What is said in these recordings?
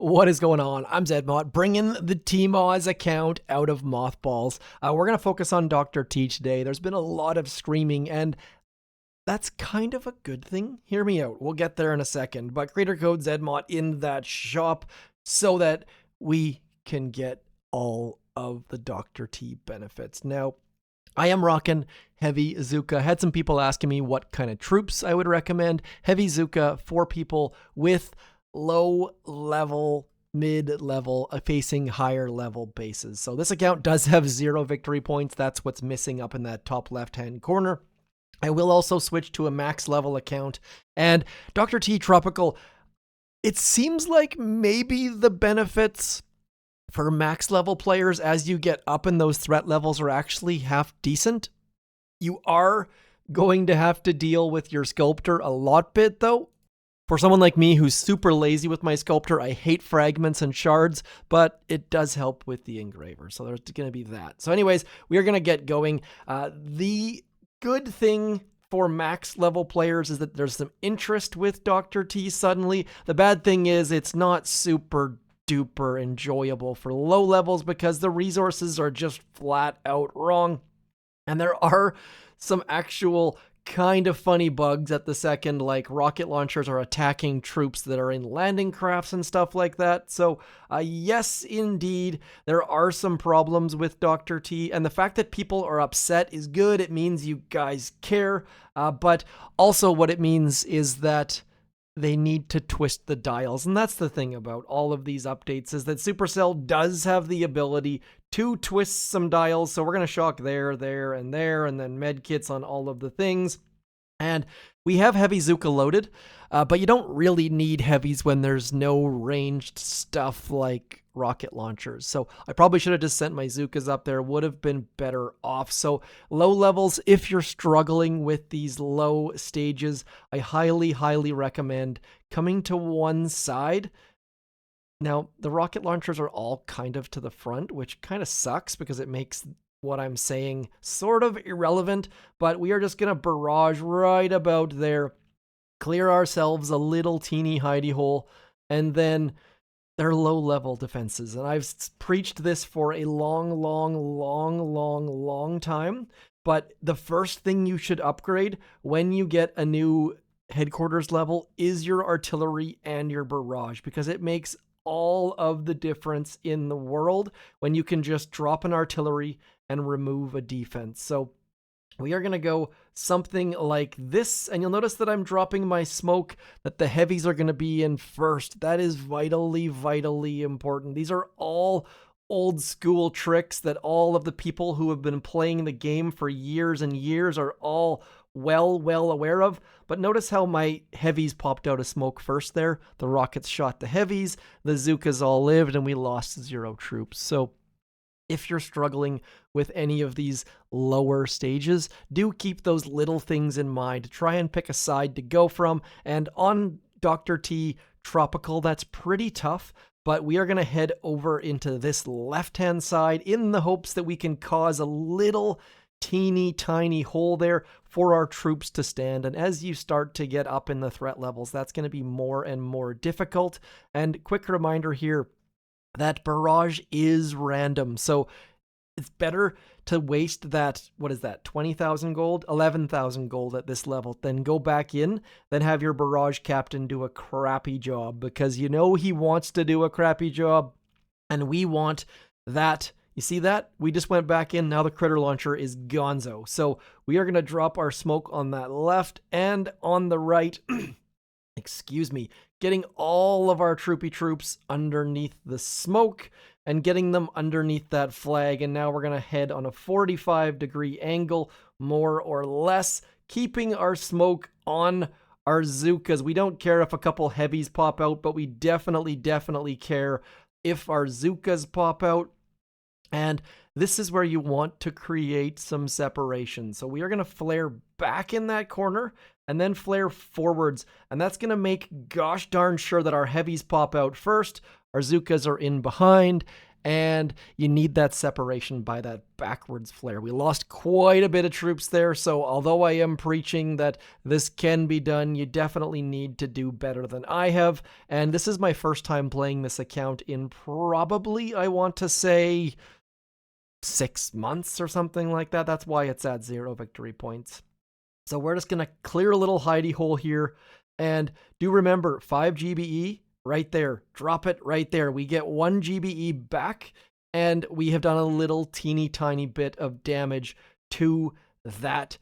What is going on? I'm Zedmot, bringing the Tmoz account out of mothballs. We're going to focus on Dr. T today. There's been a lot of screaming, and that's kind of a good thing. Hear me out. We'll get there in a second. But creator code Zedmot in that shop so that we can get all of the Dr. T benefits. Now, I am rocking Heavy Zooka. I had some people asking me what kind of troops I would recommend. Heavy Zooka for people with low level, mid level, facing higher level bases. So this account does have 0 victory points. That's what's missing up in that top left hand corner. I will also switch to a max level account. And Dr. T Tropical, it seems like maybe the benefits for max level players as you get up in those threat levels are actually half decent. You are going to have to deal with your sculptor a lot bit though. For someone like me who's super lazy with my sculptor, I hate fragments and shards, but it does help with the engraver. So there's going to be that. So anyways, we are going to get going. The good thing for max level players is that there's some interest with Dr. T suddenly. The bad thing is it's not super duper enjoyable for low levels because the resources are just flat out wrong. And there are some actual kind of funny bugs at the second, like rocket launchers are attacking troops that are in landing crafts and stuff like that. So yes, indeed, there are some problems with Dr. T, and the fact that people are upset is good. It means you guys care, but also what it means is that they need to twist the dials. And that's the thing about all of these updates is that Supercell does have the ability to twist some dials. So we're going to shock there, and then medkits on all of the things. And we have Heavy Zooka loaded, but you don't really need heavies when there's no ranged stuff like rocket launchers. So I probably should have just sent my Zookas up there, would have been better off. So low levels, if you're struggling with these low stages, I highly, highly recommend coming to one side. Now, the rocket launchers are all kind of to the front, which kind of sucks because it makes what I'm saying sort of irrelevant, but we are just going to barrage right about there, clear ourselves a little teeny hidey hole, and then they're low-level defenses, and I've preached this for a long time, but the first thing you should upgrade when you get a new headquarters level is your artillery and your barrage, because it makes all of the difference in the world when you can just drop an artillery and remove a defense. So we are going to go something like this, and you'll notice that I'm dropping my smoke that the heavies are going to be in first. That is vitally, vitally important. These are all old school tricks that all of the people who have been playing the game for years and years are all well aware of. But notice how my heavies popped out of smoke first there. The rockets shot the heavies, the Zookas all lived, and we lost 0 troops. So if you're struggling with any of these lower stages, do keep those little things in mind. Try and pick a side to go from. And on Dr. T Tropical, that's pretty tough, but we are going to head over into this left-hand side in the hopes that we can cause a little teeny tiny hole there for our troops to stand. And as you start to get up in the threat levels, that's going to be more and more difficult. And quick reminder here, that barrage is random, so it's better to waste that, 20,000 gold, 11,000 gold at this level, then go back in, then have your barrage captain do a crappy job, because you know he wants to do a crappy job, and we want that. You see that? We just went back in, now the critter launcher is gonzo. So we are going to drop our smoke on that left and on the right. Excuse me, getting all of our troopy troops underneath the smoke and getting them underneath that flag. And now we're going to head on a 45-degree angle, more or less, keeping our smoke on our Zookas. We don't care if a couple heavies pop out, but we definitely care if our Zookas pop out. And this is where you want to create some separation. So we are going to flare back in that corner and then flare forwards. And that's going to make gosh darn sure that our heavies pop out first. Our Zookas are in behind. and you need that separation by that backwards flare. We lost quite a bit of troops there, so although I am preaching that this can be done, you definitely need to do better than I have, and this is my first time playing this account in probably, I want to say, 6 months or something like that. That's why it's at 0 victory points. So we're just going to clear a little hidey hole here, and do remember 5 GBE right there. Drop it right there. We get 1 GBE back, and we have done a little teeny tiny bit of damage to that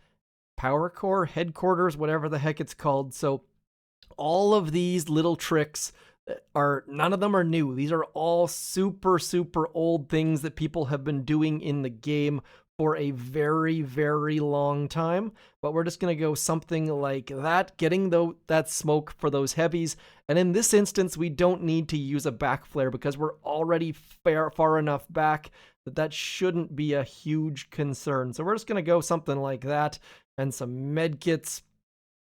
power core, headquarters, whatever the heck it's called. So all of these little tricks none of them are new. These are all super, super old things that people have been doing in the game for a very, very long time, but we're just going to go something like that, getting that smoke for those heavies. And in this instance, we don't need to use a back flare because we're already far enough back that shouldn't be a huge concern. So we're just going to go something like that and some med kits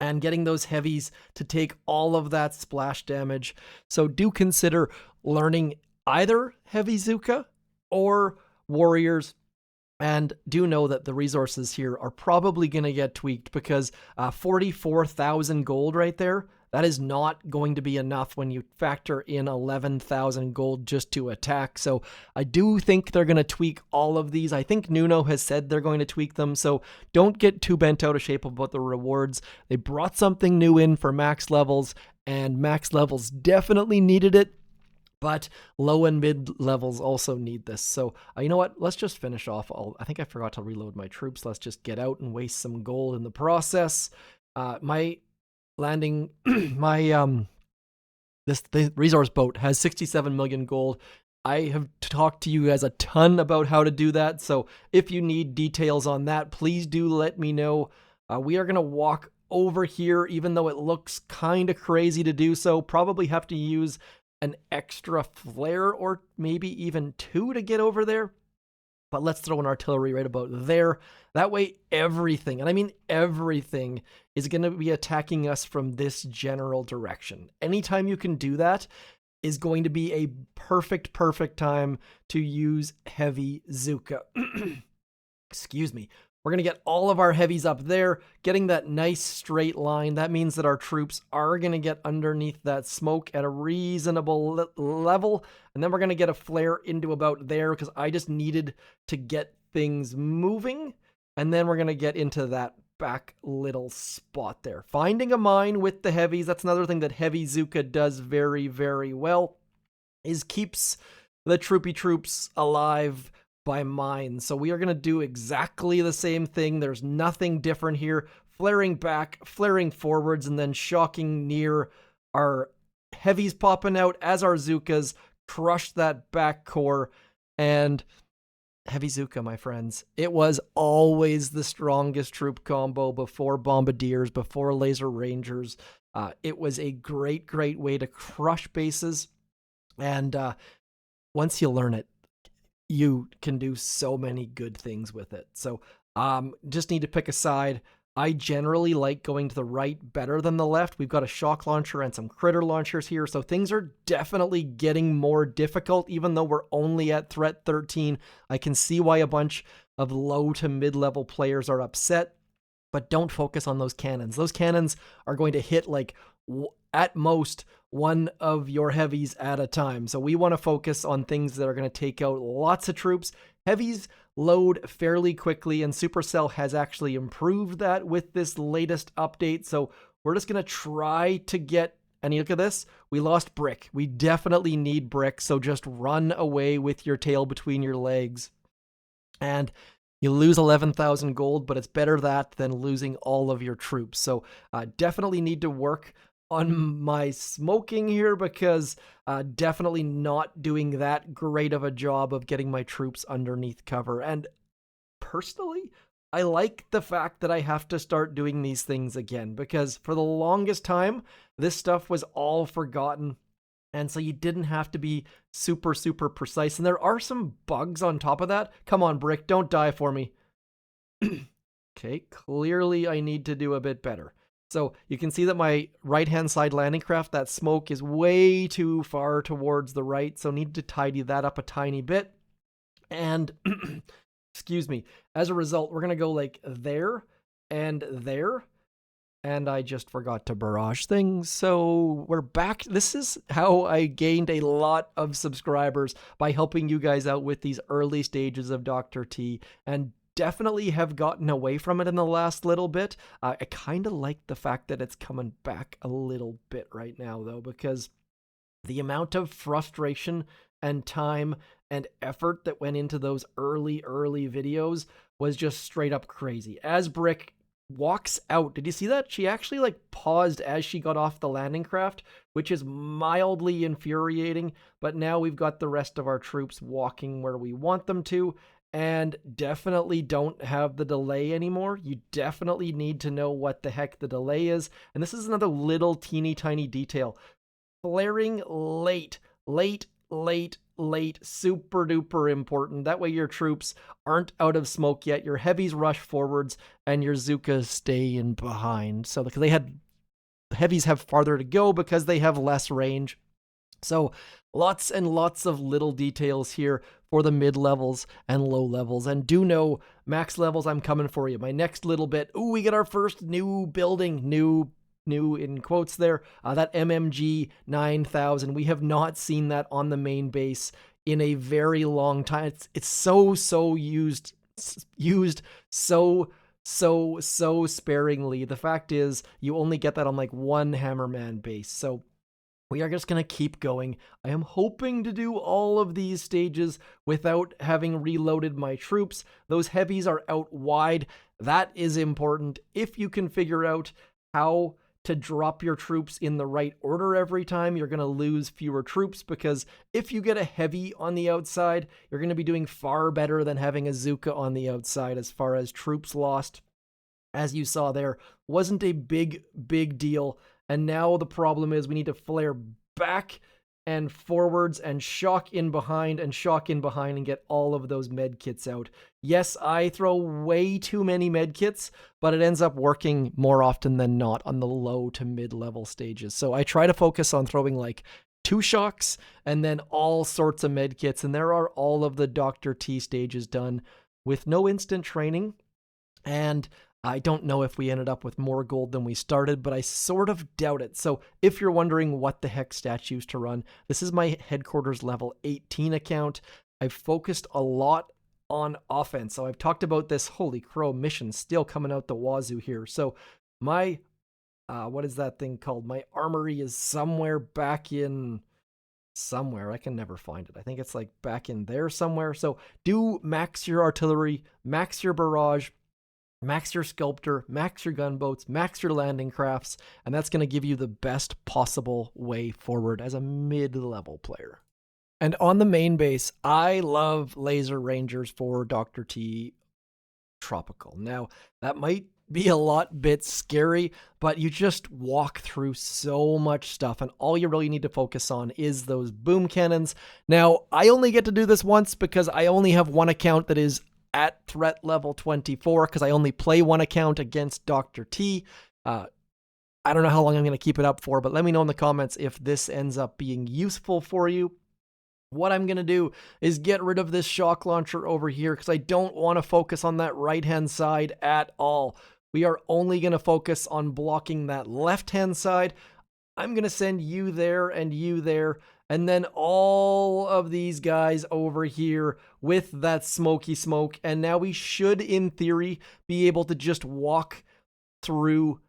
and getting those heavies to take all of that splash damage. So do consider learning either Heavy Zooka or Warriors. And do know that the resources here are probably going to get tweaked because 44,000 gold right there, that is not going to be enough when you factor in 11,000 gold just to attack. So I do think they're going to tweak all of these. I think Nuno has said they're going to tweak them, so don't get too bent out of shape about the rewards. They brought something new in for max levels, and max levels definitely needed it. But low and mid levels also need this. So you know what? Let's just finish off I think I forgot to reload my troops. Let's just get out and waste some gold in the process. My landing, the resource boat has 67 million gold. I have talked to you guys a ton about how to do that. So if you need details on that, please do let me know. We are going to walk over here, even though it looks kind of crazy to do so. Probably have to use an extra flare or maybe even 2 to get over there. But let's throw an artillery right about there. That way everything, and I mean everything, is going to be attacking us from this general direction. Anytime you can do that is going to be a perfect time to use Heavy Zooka. Excuse me. We're going to get all of our heavies up there, getting that nice straight line. That means that our troops are going to get underneath that smoke at a reasonable level. And then we're going to get a flare into about there because I just needed to get things moving. And then we're going to get into that back little spot there. Finding a mine with the heavies. That's another thing that Heavy Zooka does very, very well, is keeps the troopy troops alive by mine. So we are going to do exactly the same thing. There's nothing different here. Flaring back, flaring forwards, and then shocking near. Our heavies popping out as our Zookas crush that back core. And Heavy Zooka, my friends, it was always the strongest troop combo before Bombardiers, before Laser Rangers. It was a great way to crush bases. And once you learn it, you can do so many good things with it. So just need to pick a side. I generally like going to the right better than the left. We've got a shock launcher and some critter launchers here, so things are definitely getting more difficult, even though we're only at threat 13. I can see why a bunch of low to mid-level players are upset, but don't focus on those cannons. Those cannons are going to hit like at most one of your heavies at a time. So we want to focus on things that are going to take out lots of troops. Heavies load fairly quickly, and Supercell has actually improved that with this latest update. So we're just going to try to get, and you look at this, we lost Brick. We definitely need Brick, so just run away with your tail between your legs. And you lose 11,000 gold, but it's better that than losing all of your troops. So definitely need to work on my smoking here because definitely not doing that great of a job of getting my troops underneath cover. And personally, I like the fact that I have to start doing these things again because for the longest time, this stuff was all forgotten. And so you didn't have to be super precise. And there are some bugs on top of that. Come on, Brick, don't die for me. Okay, clearly I need to do a bit better. So you can see that my right-hand side landing craft, that smoke is way too far towards the right, so need to tidy that up a tiny bit. And, excuse me, as a result, we're going to go like there and there. And I just forgot to barrage things, so we're back. This is how I gained a lot of subscribers, by helping you guys out with these early stages of Dr. T, and definitely have gotten away from it in the last little bit. I kind of like the fact that it's coming back a little bit right now, though, because the amount of frustration and time and effort that went into those early videos was just straight up crazy. As Brick walks out, did you see that? She actually like paused as she got off the landing craft, which is mildly infuriating, but now we've got the rest of our troops walking where we want them to, and definitely don't have the delay anymore. You definitely need to know what the heck the delay is, and this is another little teeny tiny detail. Flaring late, super duper important. That way your troops aren't out of smoke yet. Your heavies rush forwards and your Zookas stay in behind. So because heavies have farther to go because they have less range. So lots and lots of little details here for the mid levels and low levels. And do know, max levels, I'm coming for you. My next little bit. Ooh, we get our first new building, new in quotes there, that MMG 9000. We have not seen that on the main base in a very long time. It's so used so sparingly. The fact is, you only get that on like one Hammerman base. So we are just going to keep going. I am hoping to do all of these stages without having reloaded my troops. Those heavies are out wide. That is important. If you can figure out how to drop your troops in the right order every time, you're going to lose fewer troops, because if you get a heavy on the outside, you're going to be doing far better than having a Zooka on the outside as far as troops lost. As you saw there, wasn't a big deal. And now the problem is we need to flare back and forwards and shock in behind and get all of those med kits out. Yes, I throw way too many med kits, but it ends up working more often than not on the low to mid level stages. So I try to focus on throwing like 2 shocks and then all sorts of med kits. And there are all of the Dr. T stages done with no instant training. And I don't know if we ended up with more gold than we started, but I sort of doubt it. So if you're wondering what the heck statues to run, this is my headquarters level 18 account. I've focused a lot on offense. So I've talked about this, holy crow, mission still coming out the wazoo here. So my, what is that thing called? My armory is somewhere back in somewhere. I can never find it. I think it's like back in there somewhere. So do max your artillery, max your barrage, max your sculptor, max your gunboats, max your landing crafts, and that's going to give you the best possible way forward as a mid-level player. And on the main base, I love Laser Rangers for Dr. T Tropical. Now, that might be a bit scary, but you just walk through so much stuff, and all you really need to focus on is those boom cannons. Now, I only get to do this once because I only have one account that is at threat level 24, because I only play one account against Dr. T. I don't know how long I'm going to keep it up for, but let me know in the comments if this ends up being useful for you. What I'm going to do is get rid of this shock launcher over here, because I don't want to focus on that right-hand side at all. We are only going to focus on blocking that left-hand side. I'm going to send you there and you there, and then all of these guys over here with that smoky smoke. And now we should, in theory, be able to just walk through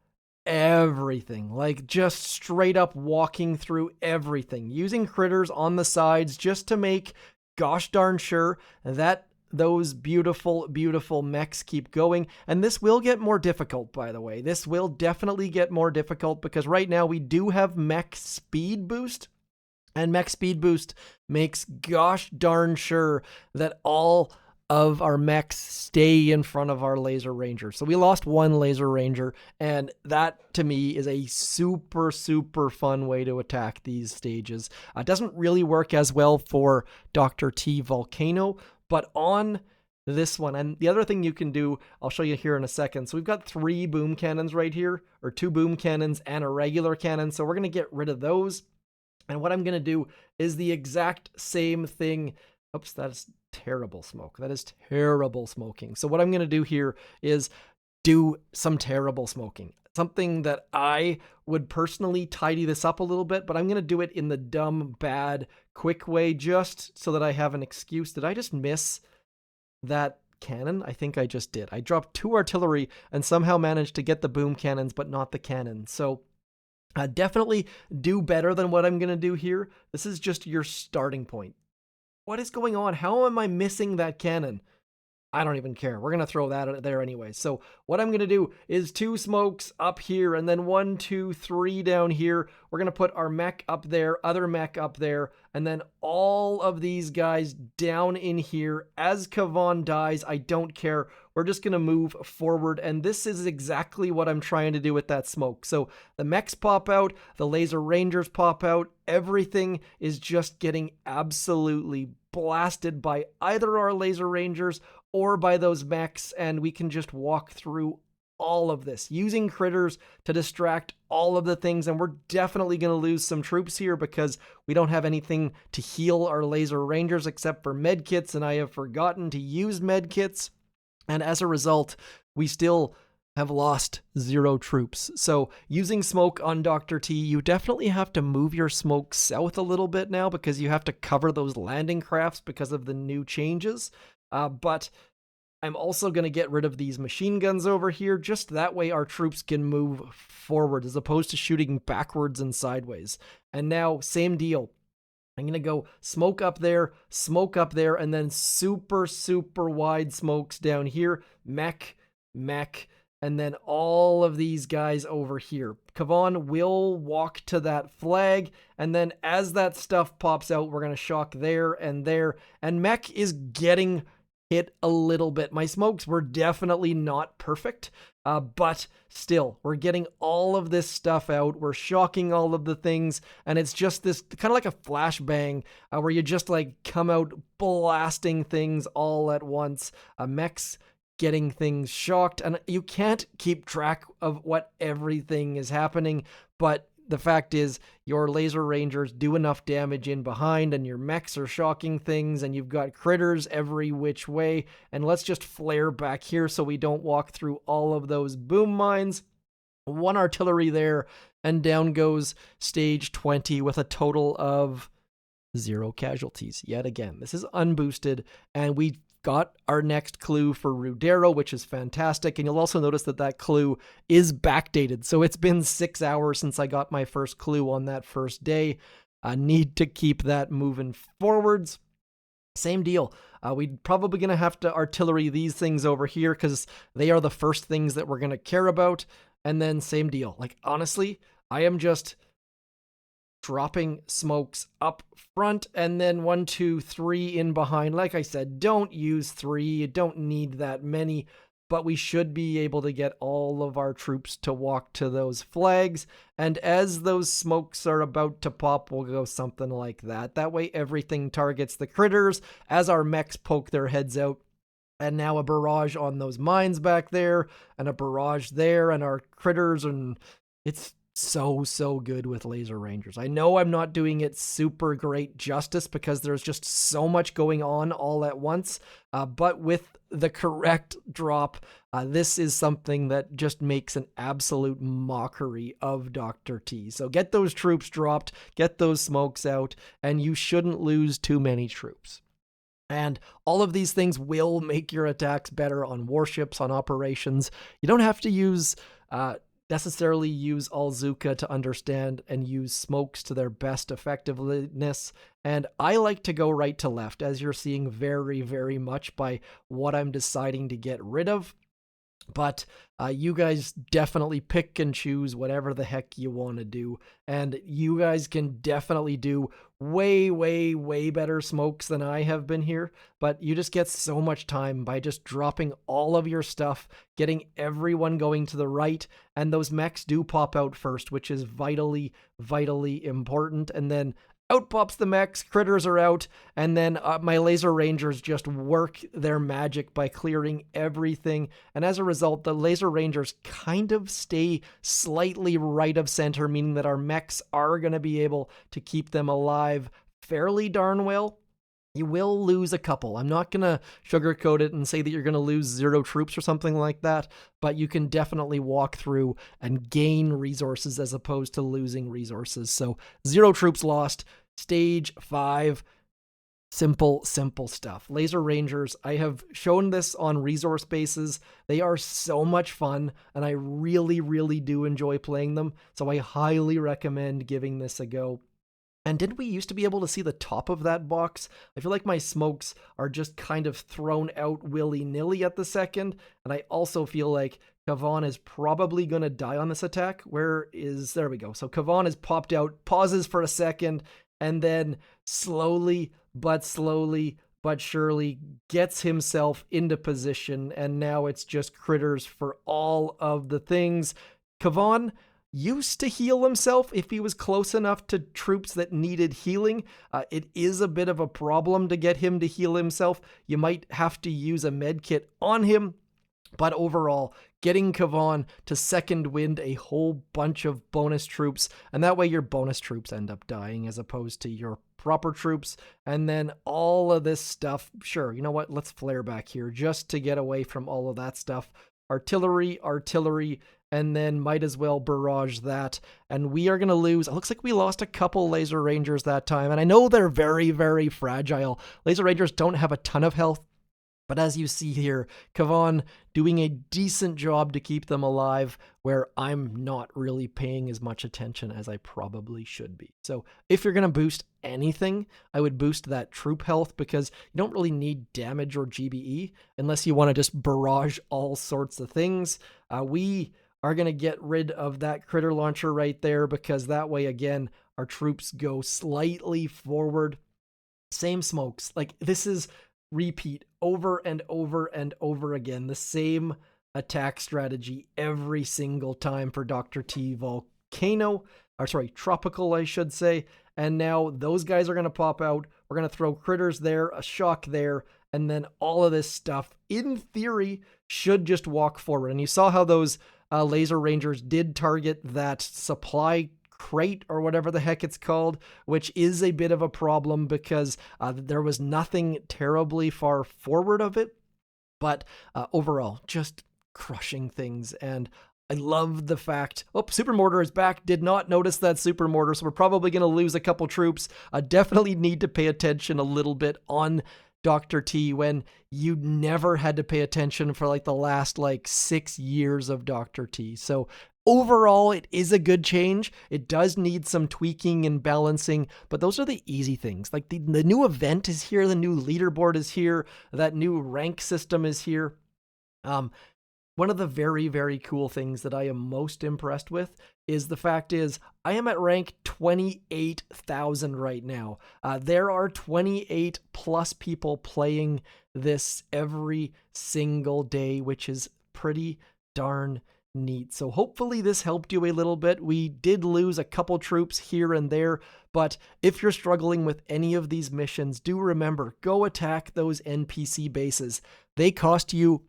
everything. Like just straight up walking through everything. Using critters on the sides just to make gosh darn sure that those beautiful mechs keep going. And this will get more difficult, by the way. This will definitely get more difficult, because right now we do have mech speed boost. And mech speed boost makes gosh darn sure that all of our mechs stay in front of our Laser Ranger. So we lost one Laser Ranger, and that to me is a super fun way to attack these stages. It doesn't really work as well for Dr. T Volcano, but on this one. And the other thing you can do, I'll show you here in a second. So we've got 3 boom cannons right here, or 2 boom cannons and a regular cannon. So we're going to get rid of those. And what I'm going to do is the exact same thing. Oops, that is terrible smoke. That is terrible smoking. So what I'm going to do here is do some terrible smoking. Something that I would personally tidy this up a little bit, but I'm going to do it in the dumb, bad, quick way just so that I have an excuse. Did I just miss that cannon? I think I just did. I dropped 2 artillery and somehow managed to get the boom cannons, but not the cannon. So definitely do better than what I'm going to do here. This is just your starting point. What is going on? How am I missing that cannon? I don't even care. We're going to throw that there anyway. So what I'm going to do is 2 smokes up here and then 1, 2, 3 down here. We're going to put our mech up there, other mech up there, and then all of these guys down in here. As Kavan dies, I don't care. We're just going to move forward, and this is exactly what I'm trying to do with that smoke. So the mechs pop out, the Laser Rangers pop out, everything is just getting absolutely blasted by either our Laser Rangers or by those mechs, and we can just walk through all of this using critters to distract all of the things. And we're definitely going to lose some troops here because we don't have anything to heal our Laser Rangers except for medkits, and I have forgotten to use medkits. And as a result, we still have lost 0 troops. So using smoke on Dr. T, you definitely have to move your smoke south a little bit now because you have to cover those landing crafts because of the new changes. But I'm also going to get rid of these machine guns over here. Just that way our troops can move forward as opposed to shooting backwards and sideways. And now, same deal. I'm going to go smoke up there, and then super, super wide smokes down here. Mech, and then all of these guys over here. Kavan will walk to that flag, and then as that stuff pops out, we're going to shock there, and Mech is getting hit a little bit. My smokes were definitely not perfect, but still, we're getting all of this stuff out. We're shocking all of the things, and it's just this kind of like a flashbang where you just like come out blasting things all at once. Mechs getting things shocked, and you can't keep track of what everything is happening, but the fact is your Laser Rangers do enough damage in behind, and your mechs are shocking things, and you've got critters every which way. And let's just flare back here so we don't walk through all of those boom mines. 1 artillery there, and down goes stage 20 with a total of 0 casualties. Yet again, this is unboosted, and we got our next clue for Rudero, which is fantastic. And you'll also notice that that clue is backdated. So it's been 6 hours since I got my first clue on that first day. I need to keep that moving forwards. Same deal. We're probably going to have to artillery these things over here because they are the first things that we're going to care about. And then same deal. Like, honestly, I am just dropping smokes up front, and then 1, 2, 3 in behind. Like I said, don't use 3. You don't need that many, but we should be able to get all of our troops to walk to those flags. And as those smokes are about to pop, we'll go something like that. That way everything targets the critters as our mechs poke their heads out. And now a barrage on those mines back there, and a barrage there, and our critters, and it's so good with Laser Rangers. I know I'm not doing it super great justice because there's just so much going on all at once, but with the correct drop, this is something that just makes an absolute mockery of Dr. T. So get those troops dropped, get those smokes out, and you shouldn't lose too many troops. And all of these things will make your attacks better on warships, on operations. You don't have to necessarily use all Zooka to understand and use smokes to their best effectiveness. And I like to go right to left, as you're seeing very, very much by what I'm deciding to get rid of. But you guys definitely pick and choose whatever the heck you want to do. And you guys can definitely do way better smokes than I have been here. But you just get so much time by just dropping all of your stuff, getting everyone going to the right. And those mechs do pop out first, which is vitally important. And then Out pops the mechs, critters are out, and then my Laser Rangers just work their magic by clearing everything. And as a result, the Laser Rangers kind of stay slightly right of center, meaning that our mechs are going to be able to keep them alive fairly darn well. You will lose a couple. I'm not going to sugarcoat it and say that you're going to lose 0 troops or something like that, but you can definitely walk through and gain resources as opposed to losing resources. So 0 troops lost, stage 5, simple stuff. Laser Rangers, I have shown this on resource bases. They are so much fun, and I really do enjoy playing them, so I highly recommend giving this a go. And did we used to be able to see the top of that box? I feel like my smokes are just kind of thrown out willy-nilly at the second, and I also feel like Kavan is probably going to die on this attack. There we go. So Kavan is popped out, pauses for a second, and then slowly but surely gets himself into position, and now it's just critters for all of the things. Kavan used to heal himself if he was close enough to troops that needed healing. It is a bit of a problem to get him to heal himself. You might have to use a med kit on him, but overall, getting Kavan to second wind a whole bunch of bonus troops, and that way your bonus troops end up dying as opposed to your proper troops. And then all of this stuff, sure, you know what, let's flare back here just to get away from all of that stuff. Artillery, and then might as well barrage that. And we are going to lose. It looks like we lost a couple Laser Rangers that time. And I know they're very fragile. Laser Rangers don't have a ton of health. But as you see here, Kavan doing a decent job to keep them alive, where I'm not really paying as much attention as I probably should be. So if you're going to boost anything, I would boost that troop health, because you don't really need damage or GBE unless you want to just barrage all sorts of things. We are going to get rid of that critter launcher right there, because that way, again, our troops go slightly forward. Same smokes. Like, this is repeat over and over again. The same attack strategy every single time for Dr. T Tropical, I should say. And now those guys are going to pop out. We're going to throw critters there, a shock there, and then all of this stuff, in theory, should just walk forward. And you saw how those Laser Rangers did target that supply crate or whatever the heck it's called, which is a bit of a problem because there was nothing terribly far forward of it. But overall, just crushing things. And I love the fact, Super Mortar is back. Did not notice that Super Mortar, so we're probably going to lose a couple troops. Definitely need to pay attention a little bit on Dr. T when you never had to pay attention for like the last 6 years of Dr. T. So overall, it is a good change. It does need some tweaking and balancing, but those are the easy things. Like the new event is here, the new leaderboard is here, that new rank system is here. One of the very cool things that I am most impressed with is the fact is I am at rank 28,000 right now. There are 28 plus people playing this every single day, which is pretty darn neat. So hopefully this helped you a little bit. We did lose a couple troops here and there, but if you're struggling with any of these missions, do remember, go attack those NPC bases. They cost you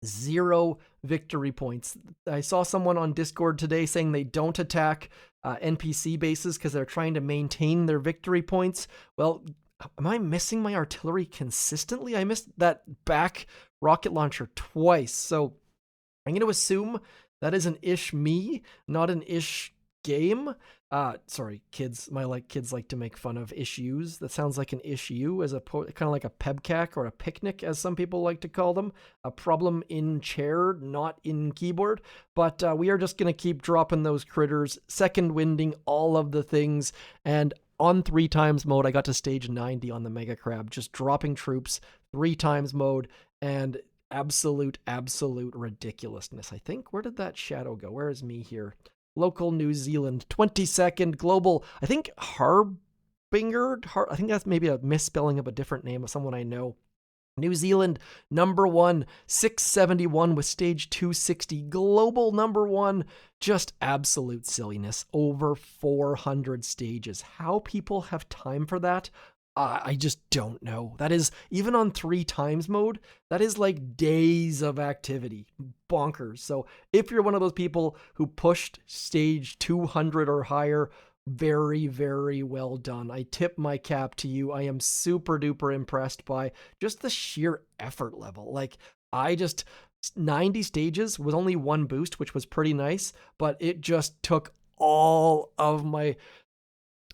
0 victory points. I saw someone on Discord today saying they don't attack NPC bases because they're trying to maintain their victory points. Well, am I missing my artillery consistently? I missed that back rocket launcher twice. So I'm going to assume that is an ish me, not an ish game. Sorry, kids. Kids like to make fun of issues. That sounds like an issue, as kind of like a pebcac or a picnic, as some people like to call them. A problem in chair, not in keyboard. But we are just going to keep dropping those critters, second winding all of the things, and on 3 times mode, I got to stage 90 on the Mega Crab, just dropping troops 3 times mode, and absolute ridiculousness. I think, where did that shadow go? Where is me here? Local New Zealand, 22nd global, I think Harbinger, I think that's maybe a misspelling of a different name of someone I know. New Zealand, number 1, 671 with stage 260. Global number 1, just absolute silliness. Over 400 stages. How people have time for that, I just don't know. That is, even on 3 times mode, that is like days of activity. Bonkers. So if you're one of those people who pushed stage 200 or higher, very, very well done. I tip my cap to you. I am super duper impressed by just the sheer effort level. Like, 90 stages with only 1 boost, which was pretty nice, but it just took all of my,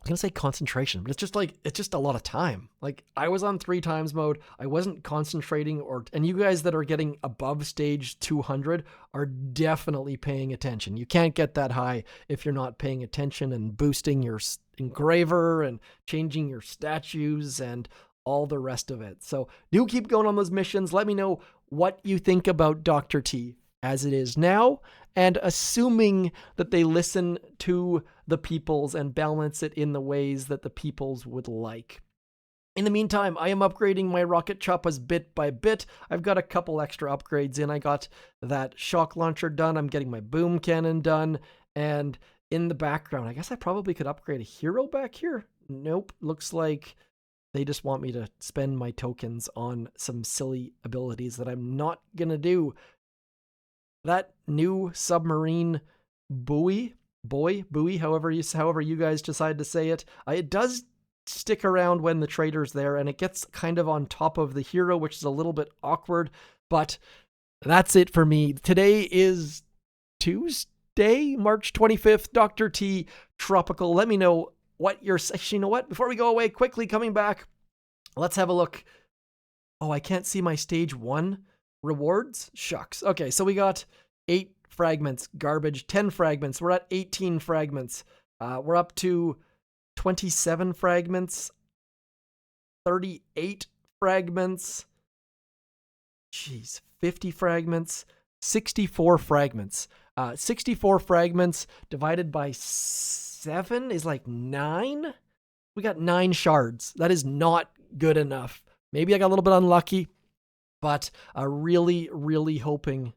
I'm going to say concentration, but it's just a lot of time. Like, I was on 3 times mode. I wasn't concentrating, and you guys that are getting above stage 200 are definitely paying attention. You can't get that high if you're not paying attention and boosting your engraver and changing your statues and all the rest of it. So do keep going on those missions. Let me know what you think about Dr. T as it is now, and assuming that they listen to the peoples and balance it in the ways that the peoples would like. In the meantime, I am upgrading my rocket choppas bit by bit. I've got a couple extra upgrades in. I got that shock launcher done. I'm getting my boom cannon done. And in the background, I guess I probably could upgrade a hero back here. Nope. Looks like they just want me to spend my tokens on some silly abilities that I'm not going to do. That new submarine buoy, however you guys decide to say it, it does stick around when the trader's there, and it gets kind of on top of the hero, which is a little bit awkward, but that's it for me. Today is Tuesday, March 25th, Dr. T Tropical. Let me know what you're, actually, you know what? Before we go away, quickly coming back, let's have a look. Oh, I can't see my stage 1 rewards? Shucks. Okay, so we got 8 fragments, garbage, 10 fragments. We're at 18 fragments. We're up to 27 fragments, 38 fragments. Jeez, 50 fragments, 64 fragments. 64 fragments divided by 7 is like 9. We got 9 shards. That is not good enough. Maybe I got a little bit unlucky, but really, really hoping.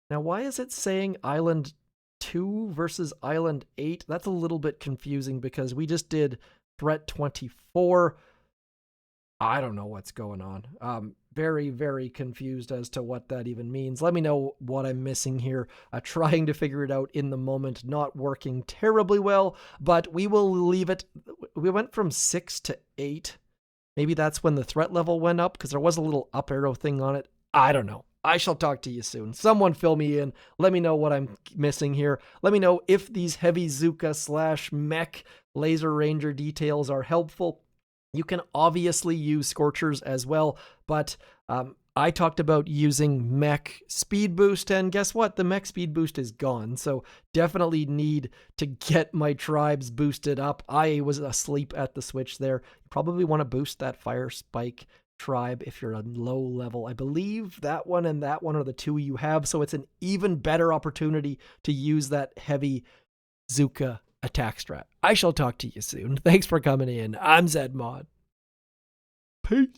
Now, why is it saying Island 2 versus Island 8? That's a little bit confusing because we just did Threat 24. I don't know what's going on. Very, very confused as to what that even means. Let me know what I'm missing here. Trying to figure it out in the moment, not working terribly well, but we will leave it. We went from 6 to 8. Maybe that's when the threat level went up, because there was a little up arrow thing on it. I don't know. I shall talk to you soon. Someone fill me in. Let me know what I'm missing here. Let me know if these heavy Zooka / Mech Laser Ranger details are helpful. You can obviously use Scorchers as well, but I talked about using Mech speed boost, and guess what? The Mech speed boost is gone, so definitely need to get my tribes boosted up. I was asleep at the switch there. You probably want to boost that Fire Spike tribe if you're a low level. I believe that one and that one are the 2 you have, so it's an even better opportunity to use that heavy Zooka attack strat. I shall talk to you soon. Thanks for coming in. I'm Zedmod. Peace.